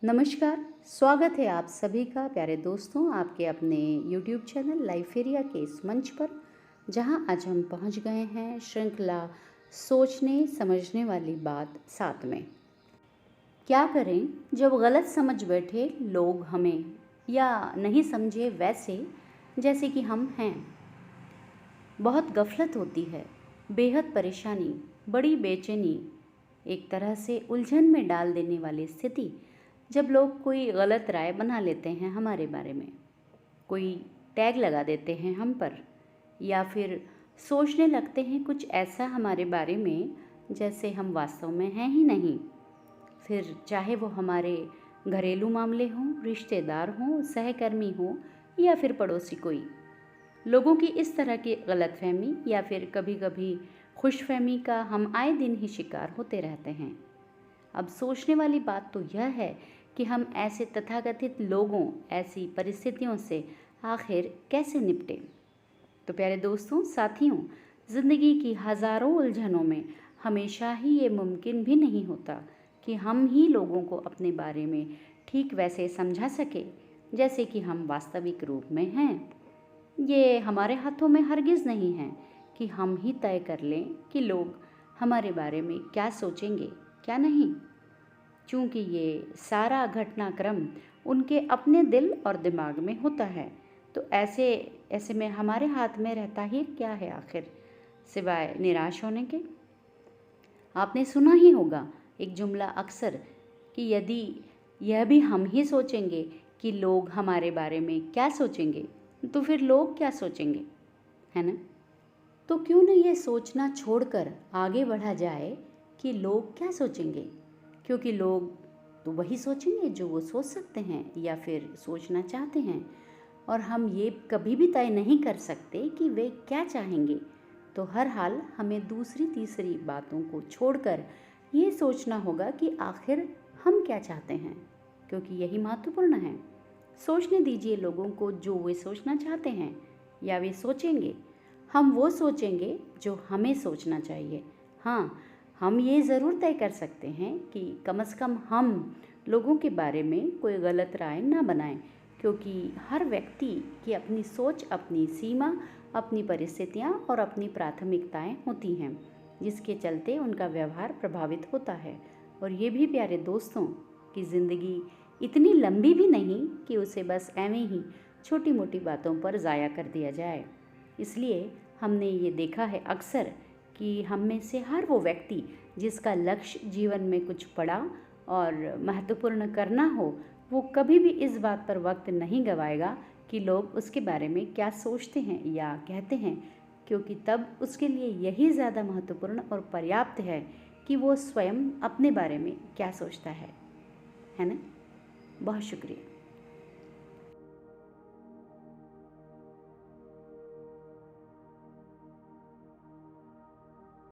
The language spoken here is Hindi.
नमस्कार, स्वागत है आप सभी का प्यारे दोस्तों आपके अपने YouTube चैनल लाइफ एरिया के इस मंच पर, जहां आज हम पहुंच गए हैं श्रृंखला सोचने समझने वाली बात 7 में। क्या करें जब गलत समझ बैठे लोग हमें या नहीं समझे वैसे जैसे कि हम हैं। बहुत गफलत होती है, बेहद परेशानी, बड़ी बेचैनी, एक तरह से उलझन में डाल देने वाली स्थिति जब लोग कोई गलत राय बना लेते हैं हमारे बारे में, कोई टैग लगा देते हैं हम पर, या फिर सोचने लगते हैं कुछ ऐसा हमारे बारे में जैसे हम वास्तव में हैं ही नहीं। फिर चाहे वो हमारे घरेलू मामले हों, रिश्तेदार हों, सहकर्मी हों या फिर पड़ोसी कोई, लोगों की इस तरह की गलतफहमी या फिर कभी कभी खुशफहमी का हम आए दिन ही शिकार होते रहते हैं। अब सोचने वाली बात तो यह है कि हम ऐसे तथाकथित लोगों, ऐसी परिस्थितियों से आखिर कैसे निपटें। तो प्यारे दोस्तों, साथियों, ज़िंदगी की हज़ारों उलझनों में हमेशा ही ये मुमकिन भी नहीं होता कि हम ही लोगों को अपने बारे में ठीक वैसे समझा सके जैसे कि हम वास्तविक रूप में हैं। ये हमारे हाथों में हरगिज़ नहीं है कि हम ही तय कर लें कि लोग हमारे बारे में क्या सोचेंगे, क्या नहीं। चूँकि ये सारा घटनाक्रम उनके अपने दिल और दिमाग में होता है, तो ऐसे में हमारे हाथ में रहता ही क्या है आखिर, सिवाय निराश होने के। आपने सुना ही होगा एक जुमला अक्सर कि यदि यह भी हम ही सोचेंगे कि लोग हमारे बारे में क्या सोचेंगे, तो फिर लोग क्या सोचेंगे, है ना। तो क्यों न ये सोचना छोड़कर आगे बढ़ा जाए कि लोग क्या सोचेंगे, क्योंकि लोग तो वही सोचेंगे जो वो सोच सकते हैं या फिर सोचना चाहते हैं, और हम ये कभी भी तय नहीं कर सकते कि वे क्या चाहेंगे। तो हर हाल हमें दूसरी तीसरी बातों को छोड़कर ये सोचना होगा कि आखिर हम क्या चाहते हैं, क्योंकि यही महत्वपूर्ण है। सोचने दीजिए लोगों को जो वे सोचना चाहते हैं, या वे सोचेंगे। हम वो सोचेंगे जो हमें सोचना चाहिए। हाँ, हम ये ज़रूर तय कर सकते हैं कि कम से कम हम लोगों के बारे में कोई गलत राय ना बनाएं, क्योंकि हर व्यक्ति की अपनी सोच, अपनी सीमा, अपनी परिस्थितियाँ और अपनी प्राथमिकताएं होती हैं, जिसके चलते उनका व्यवहार प्रभावित होता है। और ये भी प्यारे दोस्तों कि ज़िंदगी इतनी लंबी भी नहीं कि उसे बस एवें ही छोटी मोटी बातों पर ज़ाया कर दिया जाए। इसलिए हमने ये देखा है अक्सर कि हम में से हर वो व्यक्ति जिसका लक्ष्य जीवन में कुछ बड़ा और महत्वपूर्ण करना हो, वो कभी भी इस बात पर वक्त नहीं गवाएगा कि लोग उसके बारे में क्या सोचते हैं या कहते हैं, क्योंकि तब उसके लिए यही ज़्यादा महत्वपूर्ण और पर्याप्त है कि वो स्वयं अपने बारे में क्या सोचता है ना। बहुत शुक्रिया।